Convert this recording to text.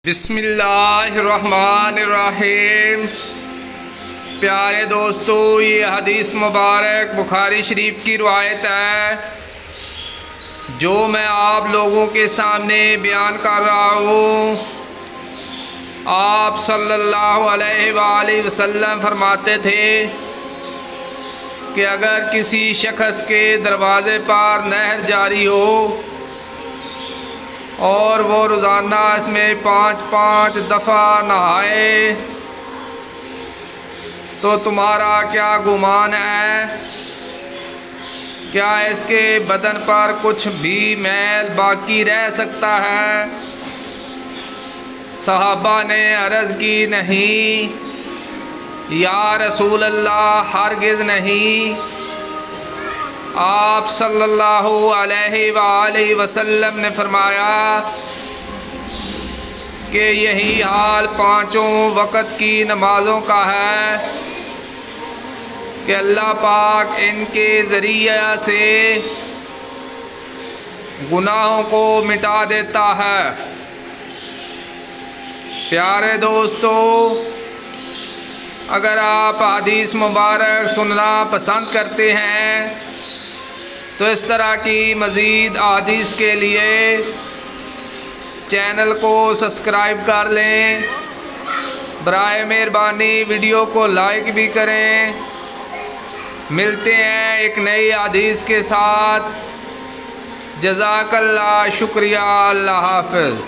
बिस्मिल्लाहिर्रहमानिर्रहीम। प्यारे दोस्तों, ये हदीस मुबारक बुखारी शरीफ की रिवायत है जो मैं आप लोगों के सामने बयान कर रहा हूँ। आप सल्लल्लाहु अलैहि वसल्लम फरमाते थे कि अगर किसी शख्स के दरवाज़े पर नहर जारी हो और वो रोज़ाना इसमें 5-5 दफ़ा नहाए तो तुम्हारा क्या गुमान है? क्या इसके बदन पर कुछ भी मैल बाकी रह सकता है? सहाबा ने अर्ज़ की, नहीं या रसूल अल्लाह, हरगिज़ नहीं। आप सल्लल्लाहु अलैहि वसल्लम ने फरमाया कि यही हाल पाँचों वक़्त की नमाज़ों का है कि अल्लाह पाक इनके ज़रिए से गुनाहों को मिटा देता है। प्यारे दोस्तों, अगर आप हदीस मुबारक सुनना पसंद करते हैं तो इस तरह की मज़ीद अहादीस के लिए चैनल को सब्सक्राइब कर लें। बराए मेहरबानी वीडियो को लाइक भी करें। मिलते हैं एक नई हदीस के साथ। जज़ाकल्लाह, शुक्रिया, अल्लाह हाफ़िज़।